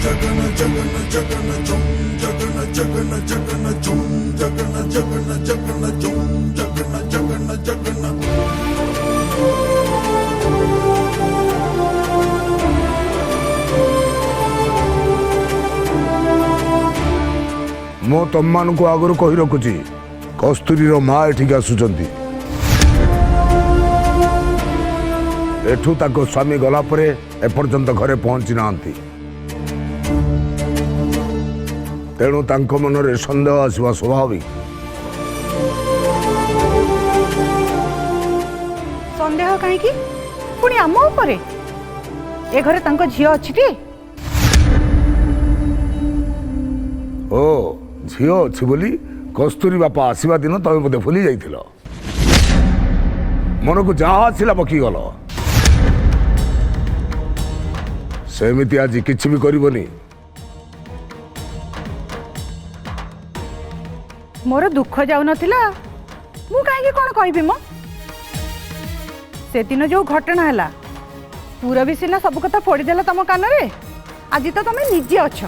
मो तुम मान को आगुरी कही रखुची कस्तूरी माँ एठिक आसुचंती एठू ताको स्वामी गला परे एपर्यंत घरे पहुंची नांती तेणु तांको मनरे संदेह आसवा स्वाभाविक। संदेह कहीं पुणी आम उपरे ए घरे तांको झियो अछि टी ओ झियो अछि बोली कस्तूरी बापा आसवा दिन तमे बोधे भूली जाइथिल मन को जहाँ आसला बकी गल सेमिति आज किछि भी करबनी मोर दुख जाऊ नथिला मु काहे कोन कहबी मो से दिन जो घटना हला पूरा भी सिना सब कथा फोड़ी देला तम कान रे आज तो तमे निजे अछ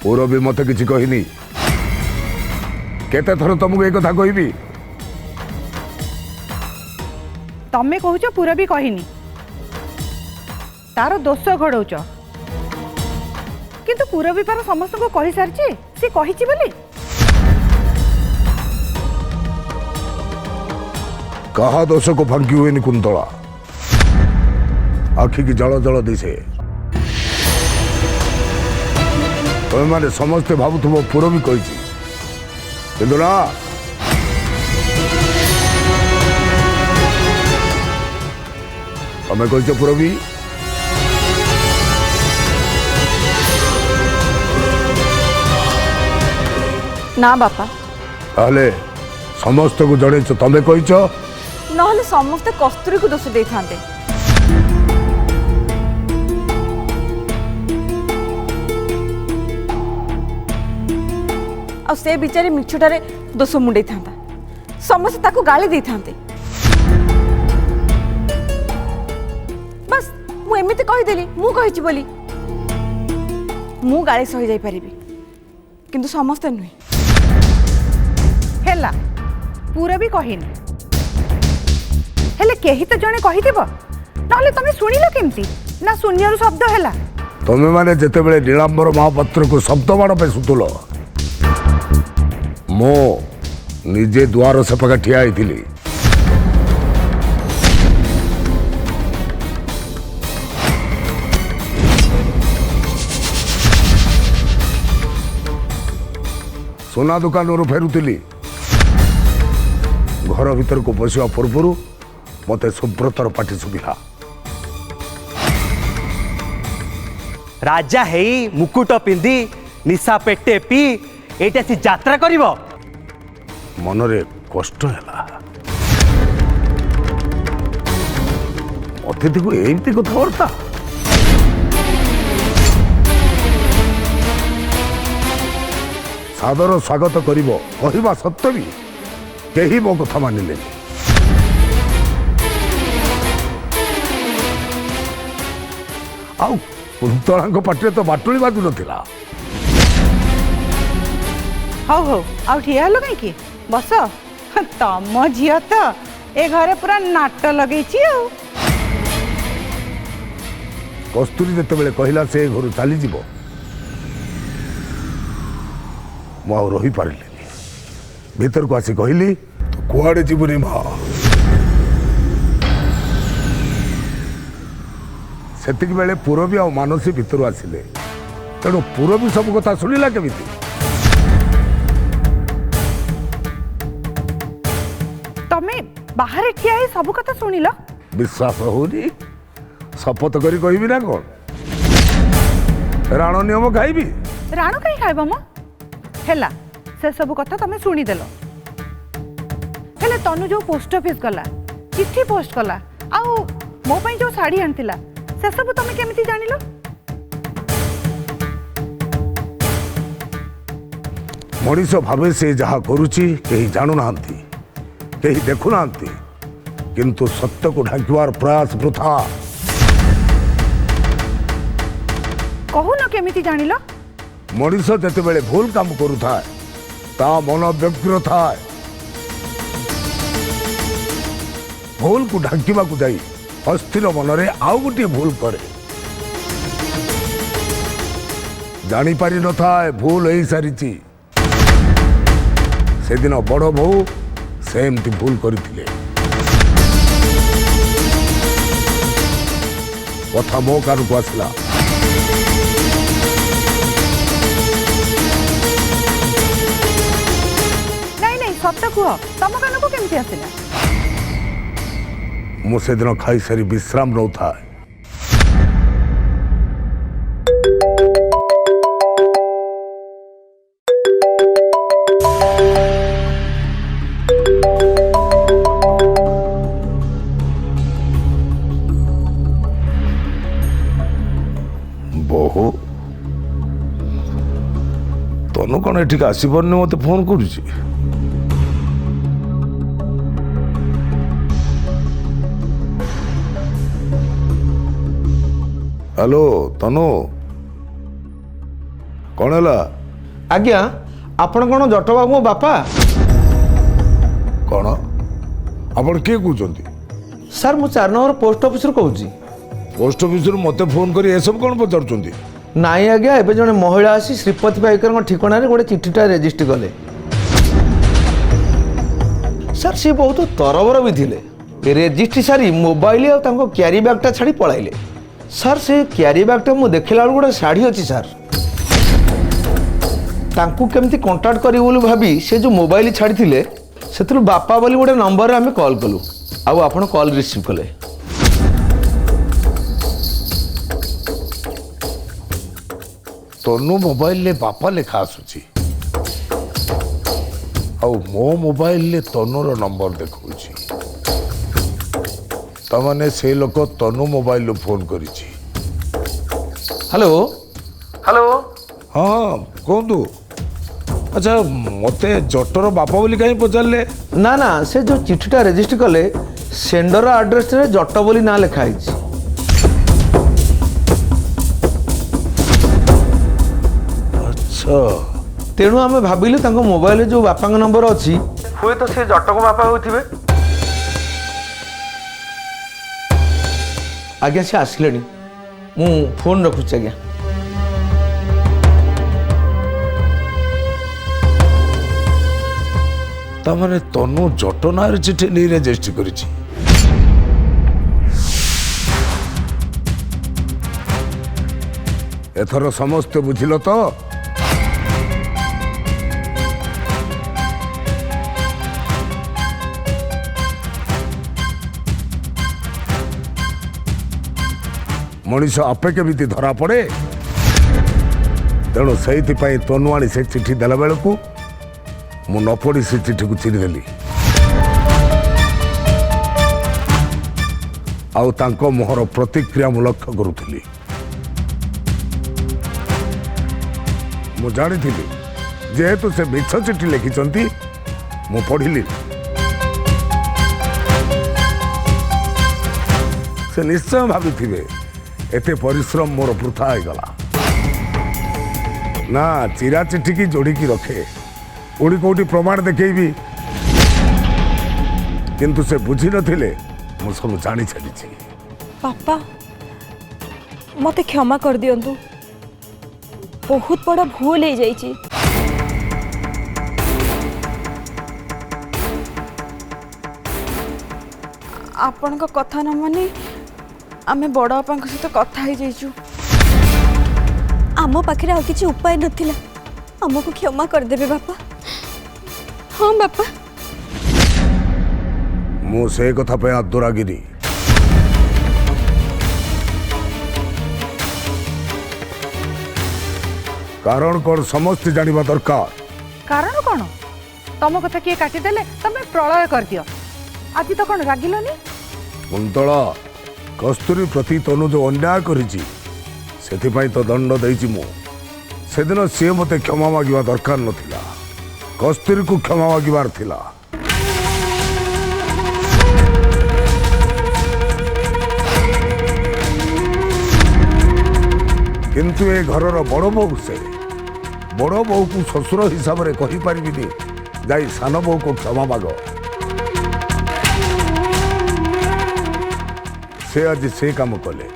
पूरा भी मत किछि कहिनी केते थर तुमको एक कथा कहबी तमे कहूच पूरा भी कहिनी तार दोष घोड़ौच किंतु पूरा भी पार समस्त को कहि सारची से कहिची बोली कहा दोष को फांकी हुए कुंतला आखि की जल जल दिशे तुम मैंने समस्ते भावुव पूरा भी कही किंतु ना तमें कह पूरा भी ना बापा ताहले समस्त को जड़े तमें कह नहले समस्ते कस्तूरी को दोष दे थांते आ से बिचारी मिछुटारे दोष मुंडे था समस्ते ताको गाली दे थांते बस मु एमिति कहि देली मु कहिची बोली मु गाली सही जाई परिबी किंतु समस्ते नुई हेला पूरा भी कहिनी हेले केही तो जने कहि देबो नहले तमे सुनिलो केमती ना शून्यरु शब्द हेला तमें मैंने जिते बड़े नीलांबर महापात्र को शब्द बाण पे सुतुल मो निजे द्वार सेपका ठिया होइथिली सोना दुकान रू फेरुली घर भीतर को पशिया पूर्व मते सुब्रतर पाटी सुबिला राजा हेई मुकुट पिंधि निशा पेटे पी एटा सी यात्रा करिवो मनरे कष्ट है अतिथि को एमती कथबार्ता सादर स्वागत करिवो कहिबा सत्य भी केही मो कथा मानिले आउ कुंतला पाटे तो बाटुली बाजू नथिला हौ हौ आउ ठिया हलो काई की बस तम झियो तो ए घरे पूरा नाट लगेची आ कस्तूरी जिते बड़े कहला से घर चली जीव मु आ रही पारे भीतर को आसी कहली तो कुआड़े जीवनी माँ सेतिक बेले पूरबी आ मानसी भीतर आसिले तेणु पूरबी सब कथा शुणिला केमिति तमे बाहर ठिया ही सब कथा सुनिलो विश्वास होनी शपथ करी कहबी ना कौन राण नियम खाइबी राणो कहीं खाइबो मो हेला से सब कथा तमे सुनी देलो हेले तनु जो पोस्ट ऑफिस गला चिट्ठी पोस्ट कला आउ मो पई जो साड़ी आनतिला से सब तमे केमिति जानिलो मनीष भावे से जहाँ करुची कहीं जानू नांती कहीं देखु नांती किंतु सत्य को ढांकिवार प्रयास वृथा कहून केमिति जानिल मनीष जितेबले भूल काम करुए ता मन व्यग्र थाए भूल को ढांकिबा को जाई अस्थिर मनरे आउ गोटे भूल करे जानी पारि न थाए भूल हो सारी से दिन बड़ बो सेमती भूल करथिले कथा मो कान को आसला नहीं नहीं सत्य कह तम कान को केमिति आसिला मु से दिन खाई सारी विश्राम नौ था बहु तनु कौन एठिक आसपारनी मत फोन करुची हेलो तनु कौन है आज्ञा आपण कौन जटबाबू मो बापा कौन आपण किए कहते सर मु 4 नंबर पोस्ट ऑफिस कहूँ पोस्ट ऑफिस मत फोन कर सब कौन पचार नाई आज्ञा एबे जने महिला आसी श्रीपति पाइकर ठिकाना गोटे चिठीटा रेजिस्ट कले सर सी बहुत तरबर भी थिले रेजिस्ट सारी मोबाइल और क्यारी बैगटा छाड़ी पलाइले सर से क्यारी बैगटा मु देखला गोटे शाढ़ी अच्छी सर तांकू केमती कांटेक्ट करी बोली भाभी से जो मोबाइल छाड़ी थिले से बापा बोली गोटे नंबर आम कॉल कलु आउ आपण कॉल रिसीव कले तनु मोबाइल ले बापा लेखा आसुची आउ मो मोबाइल ले तनुर नंबर देखुची तमने से लोक तनु मोबाइल फोन करिची हेलो हेलो हाँ कहतु अच्छा मते जटर बापा बोली कहीं पचारे ना ना से जो चिठीटा रेजिस्ट कले सेंडर एड्रेस रे जट बोली ना लिखाई अच्छा तेणु आम भाविलु तांको मोबाइल जो बापा नंबर अच्छी हुए तो से जटक बापा होथिबे आज्ञा से आसिले मु फोन रखुची आज्ञा तमने तनु जटनार चिठी नहीं रेजिस्ट करिची एथर समस्त बुझिल तो मनीष आपे केमिति धरा पड़े तेणु से तनुआणी से चिठी देला बेलू मु न पढ़ी से चिठी को चिरीदेली आउ तांको मुहर प्रतिक्रिया मु लक्ष्य करुली मु जानी जेहेतु से मिछ चिठी लिखिं मु पढ़िली से निश्चय भावी एते परिश्रम मोर वृथा होगला ना चिरा चिठी की जोड़िकी रखे कोड़ी कोटी प्रमाण देखेबी किंतु से बुझी नथिले मु सब जानी छाड़ी पापा मते क्षमा कर दियंतु बहुत बड़ा भूल हो जाइए आपण को कथा न मानी आमे बड़ बापा सहित कथा हो जाइछु आम पाखे आ किसी उपाय नथिला आमको क्षमा कर देबे बापा हाँ बापा मु से कथा पे दुरागिरी कारण कौन समस्त जानिबा दरकार कारण कौन तम कथा किए काटिदेले तमें प्रलय कर दियो आज तो कौन रागिलनी कुंतला कस्तूरी प्रति तनु जो अन्याय करिछि सेथिपाई तो दंड देइछि मु सेदिन सी मते क्षमा मागिबा दरकार नथिला कस्तूरी को क्षमा मागिबार थिला किंतु ए घरर बड़ बोहू से बड़ बोहू को शशुर हिसाब से कहीपरि जाई सान बोहू को क्षमा माग। से आज से काम कले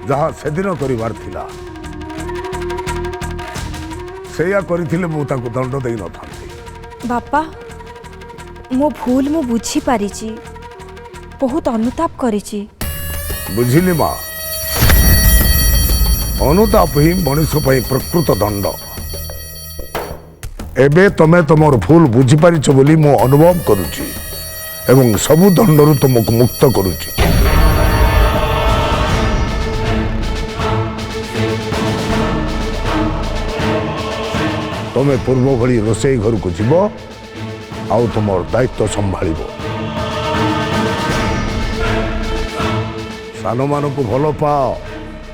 जहाँ से दिन करिवार थिला सेया करिथिले मु ताको दंड देई न थांती। बापा मो भूल मु बुझी पारिची बहुत अनुताप करिची। बुझिली माँ अनुताप ही मनुष्य पई प्रकृत दंड। एबे तमे तमर भूल बुझी पारिछ बोली मु अनुभव करूची एवं सबु दंडरु तुमको मुक्त करूची। तमे पूर्व भली रोसई घर को जीव आउ तुमर दायित्व संभाळिबो। सान मान को भल पाओ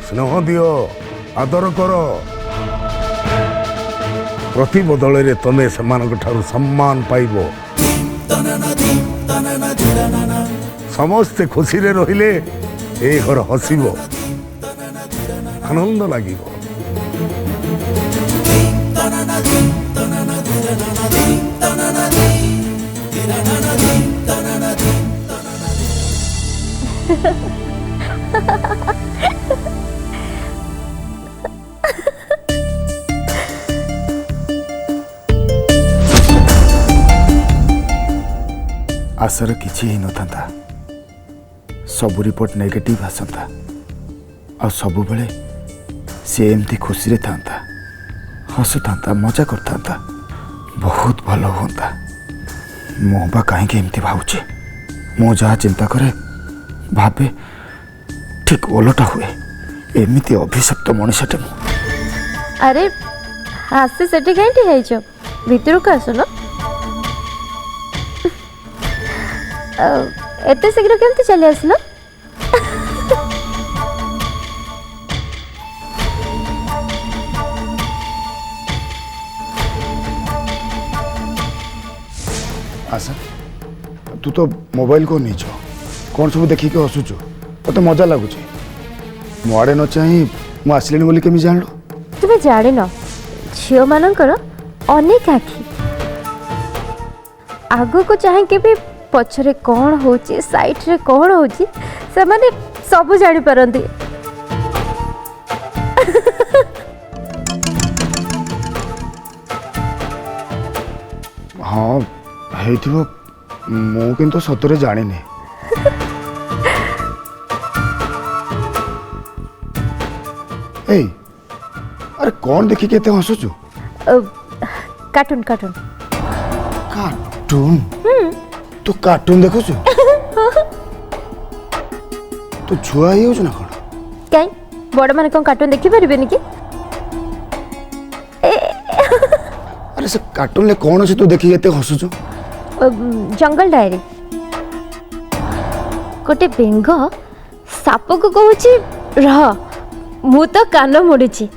स्नेह दियो आदर कर प्रति बदल रे तमे सेमानक ठारू सम्मान पाइबो। समस्ते खुशी रे रहिले ए घर हसिबो आनंद लागिबो। आशर किसी ही नथा सब रिपोर्ट नेगेटिव आसता आ सब बेले सी एमती खुशी रे था हसुता मजा करता बहुत भल होता। मो बा कहीं एमती भावुची मो जहाँ चिंता करे भावे ठीक ओलटा हुए एमती अभिशप्त मनुष्यटे मु। अरे हास्य सेठी कहीं है भितर को आसुन एते शीघ्र केमती चली आसल? आशा तू तो मोबाइल को नहीं कौन सब देखिक हसुचु तो मजा लगुच मो आड़े न चाह मु आसली बोली केमी जानलु? तुम्हें जान झील मानकर अनेक आखि आग को चाहे भी पछरे कौन होची साइड रे कौन होची से माने सब जानी पारंती। हाँ हेथिबो मु किंतु सतरे जानिनी। ए अरे कौन देखी केते हसुचु? कार्टून कार्टून कार्टून तू कार्टून देखुचु? तू छुआ ही होछ ना कोन? कहीं बड़ माने कौन कार्टून देखि परिबेनी कि? अरे से कार्टून ले कौन अछि तू देखि केते हसुचु? जंगल डायरी गोटे बेंग साप को कहूची रह मु तो कान मोड़ुची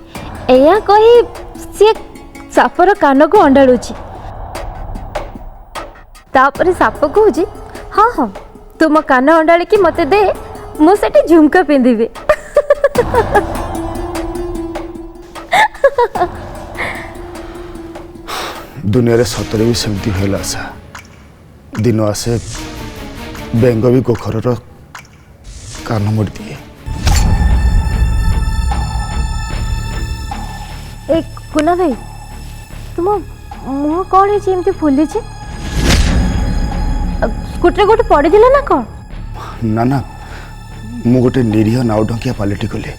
एया कही सी सापर कान को अंडाड़ुची तापर साप कहूची हाँ हाँ तू मो कान अंडाड़ी की मते दे मु सेठी झुमका पिंधिबे। दुनिया रे सतरे भी सेमती होला आशा दिन आसे बेंग भी गोखर कान मोड़ दिए। ए कुना भाई तुम मुह कौन है एमती फुली स्कूटर गोटे पड़ी ना कौन? ना ना मु गोटे निरीह नाउडंकिया पलटि गली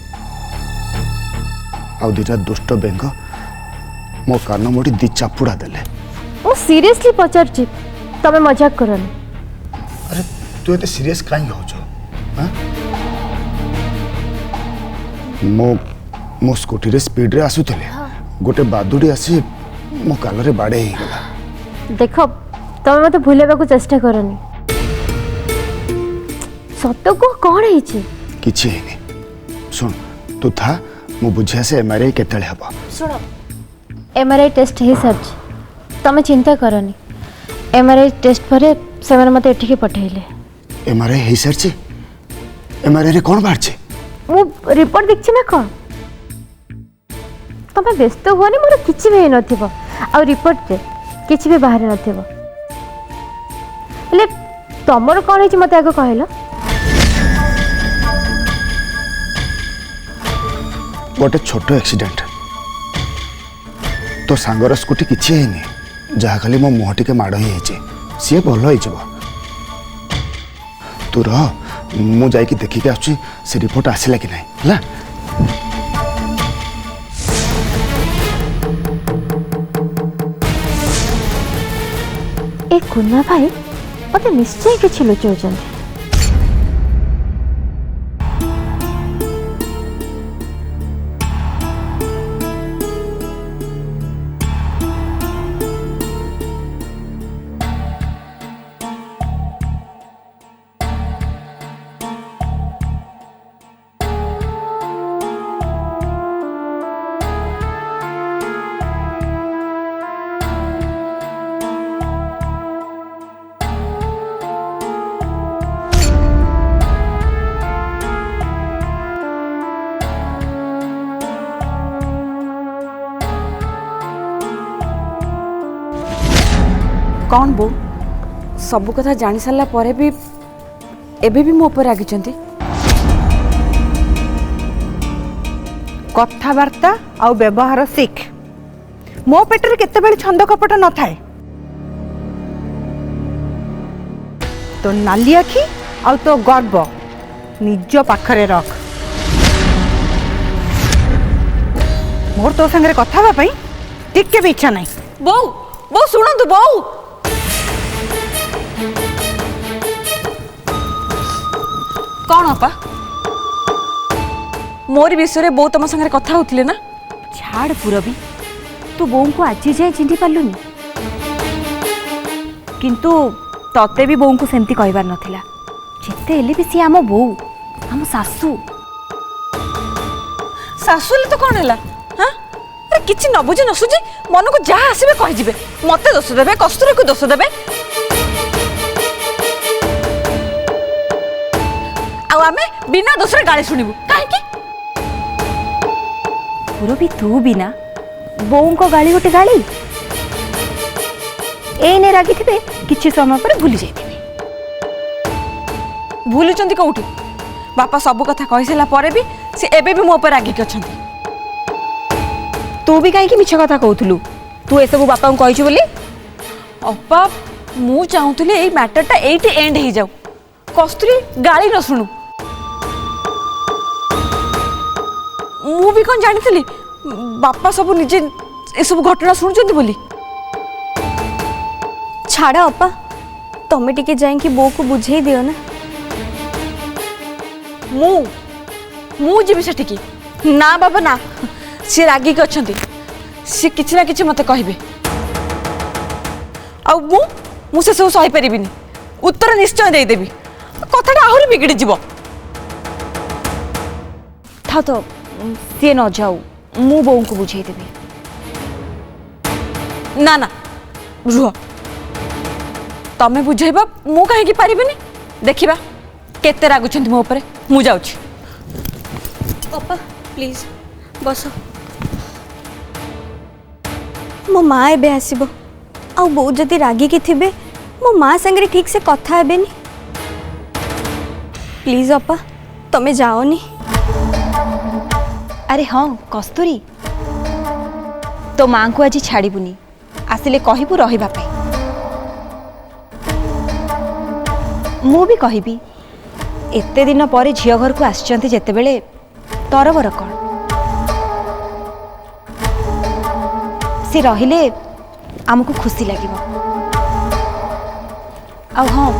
आ दुटा दुष्ट बेंग मो कान मोड़ी दी चापुड़ा देले। मु सीरियसली पचारची तमे मजाक करनी। अरे तू एते सीरियस काहे होछ? हां मो स्कूटी रे स्पीड रे आसुतले गोटे बादुड़ी आसी मो काल रे बाड़े ही गला। देखो तमे मते भूलेबा को चेष्टा करनी सत को कौन है किछि हेनी। सुन तू था मु बुझिया से एमआरआई केतले हबा? सुनो एमआरआई टेस्ट हे सब तमे चिंता करनी एमआरआई टेस्ट परे से माने मते एठिके पठेइले। एमआरआई हे सरछि एमआरआई रे कोन बाहर छै? मु रिपोर्ट देखछि ना कोन ତମେ ବ୍ୟସ୍ତ ହୁଅନି, ମୋର କିଛି ବି ହେଇନଥିବ। ଆଉ ରିପୋର୍ଟରେ କିଛି ବି ବାହାରି ନଥିବ। ହେଲେ ତମର କ'ଣ ହେଇଛି ମୋତେ ଆଗ କହିଲ? ଗୋଟେ ଛୋଟ ଆକ୍ସିଡେଣ୍ଟ। ତୋ ସାଙ୍ଗର ସ୍କୁଟି କିଛି ହେଇନି, ଯାହା ଖାଲି ମୋ ମୁହଁ ଟିକେ ମାଡ଼ ହେଇଯାଇଛି। ସିଏ ଭଲ ହେଇଯିବ। ତୁ ରହ, ମୁଁ ଯାଇକି ଦେଖିକି ଆସୁଛି ସେ ରିପୋର୍ଟ ଆସିଲା କି ନାହିଁ, ହେଲା? ଏ କୁନା ଭାଇ ମୋତେ ନିଶ୍ଚୟ କିଛି ଲୁଚାଉଛନ୍ତି। कौन बो सब कथा जानी सारा पर भी एबे भी मो ऊपर रागिचंती। कथबार्ता आउ व्यवहार शिख। मो पेटर केतेबेले छंद कपट न थाए। तो नाली आखि आउ तो गर्व निज पाखरे रख। मोर तो संगे कथा बा पई टिके भी इच्छा नहीं। बो बो सुनंतु बो कौन अपा मोर विषय बो तुम संगे कथा होतिले ना। छाड़ पुरबी, तू बोऊ को आज जाए चिंधी पालुनी, किंतु तते भी बोऊ को सेमती कहबार नथिला। जेते हेले भी सी आम बोऊ, आम सासू। सासुले तो कौन हैला? हां अरे किछि न बुझे न सुझे मन को जहा आसीबे कहि जिबे। मते दोष देबे, कस्तूरी को दोष देबे। आउ आमे बिना दोसरे गाली सुनिबु काहे की? पुरबी तू बिना बोऊ को गाली गोटे गाली एने रागी थे किछि समय पर भूली जाइथिबे। भूलुचंती कोउठी? बापा सब कथा कहि सला परे भी से एबे भी मो ऊपर रागी के अछंती। तू भी कहीं मिछ कथा कहतलु? तू ए सब बापा को कहिछु बोली? अपा मु चाहूतली एई मैटरटा एइटी एंड ही जाऊ, कस्तूरी गाली न सुनु। मु भी कौन जानी बापा सब निजे ए सब घटना सुनुचंती बोली। छाड़ अपा, तमे टिके जाई कि बो को बुझेई दियो ना। मु जीवी सेठी की ना बाबा ना, सी रागी के अछंती। सी किछि ना किछि मते कहिबे। आ मु से सब सही परिबिनी, उत्तर निश्चय दे देबी। कथाटा आहुरी बिगड़ी जीवो। था तो सी न जाऊ, मु बोऊ को बुझेई देबी। ना ना रुह, तमे बुझेबा मु काहे की परिबिनी। देखिबा केते रागुछंती मो ऊपर। मु जाउछि। अपा प्लीज बस। मो माँ एबे आसीबो, आ बो जदि रागी की थिबे मो माँ संगे ठीक से कथा हेबेनी। प्लीज अपा तमे जाओनी। अरे हाँ कस्तूरी, तो माँ को आज छाड़बुनी, आसिले कहबू रहिबा पे। मु भी कहबी एते दिन पर झियो घर को आछंती जेतेबेले तरबर कौन से रहिले आमको खुशी लगे। आ हाँ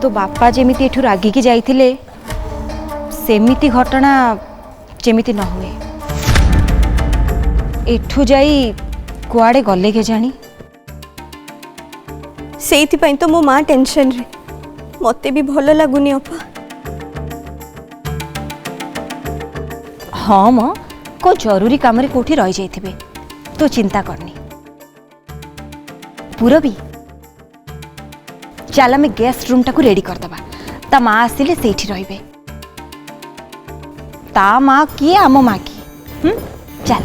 तो बापा जेमिति एठू रागिकी जाइथिले सेमिति घटना जेमिति न हुए। एठू जाई कुआड़े गले के जानी। सेइथि पई तो मो माँ टेंशन रे, मते भी भलो लागुनी अपा। हाँ माँ को जरूरी काम रे कोठी रही जाइथिबे, तो चिंता करनी। पुरबी चल आम गेस्ट रूम टाकू रेडी करदबा, ता माँ आसिले सेठी रहिबे। ता माँ किए आम माँ किए चल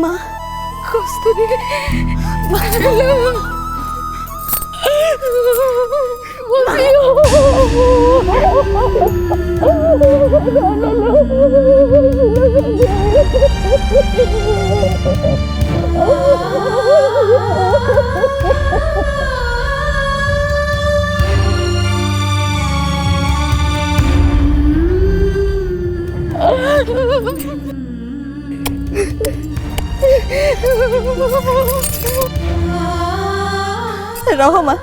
माँ कस्तूरी रहो माँ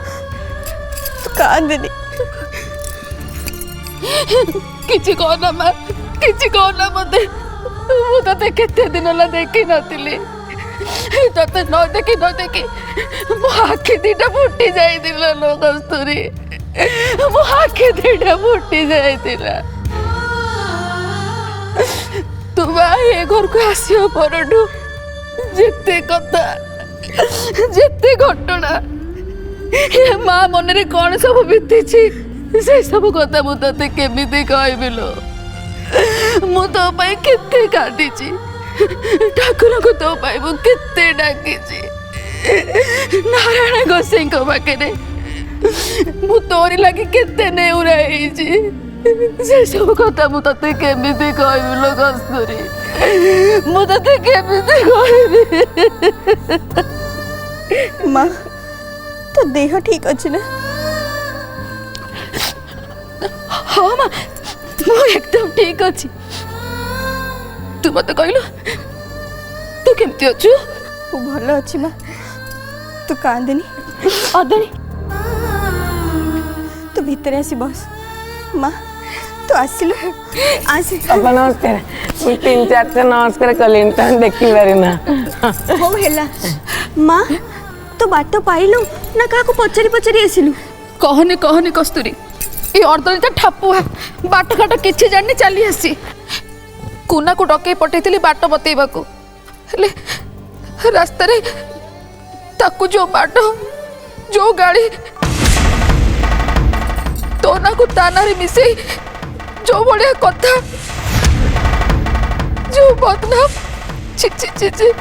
तू कांदनी किछि कहना माँ किछि कहना मते मु तते केते दिन ला देखि नथिली तते न देखि मो आखि दीटा फुटी जाइतिला लो कस्तूरी मो आखि दीटा फुटी जाइतिला तू बा ए घर को आसियो परडू जेते कथा जेते घटना ये माँ मन रे कौन सब बीती से सब कथा मु तते केमिति कहबी लो मु तो पाई केते काटिची ठाकुर को तो पाई मु केते डाकिची नारायण गोसाई को पाखे मु तोरी लगी केते नेउरा हेची से सब कथा मु तते केमिति कहबी लो कस्तूरी मु तते केमिति कहबी माँ तो देह ठीक अच्छे ना हाँ माँ मु एकदम ठीक अच्छी तू मत कहलु तू केमती अच्छु वो भल अच्छी माँ तू कांदनी अदनी तू भीतर आसी बस माँ तू आसिल आसी अपा नमस्कार मुझे 3-4 से नमस्कार कलिन तहन देखी पारि ना हो हेला माँ तो बाट पाइलु ना का को पचरी पचरी आसिलु कहनी कहनी कस्तूरी ये अर्दलिता ठापुआ बाट घाट किछि जानि चली आसी कुना को डके पठेइथिली बाट बतेइबा को हेले रास्ता रे ताकू जो बाट जो गाड़ी तो ना को ताना रे मिसे जो बढ़िया कथा जो बदनाम छि छि छि छि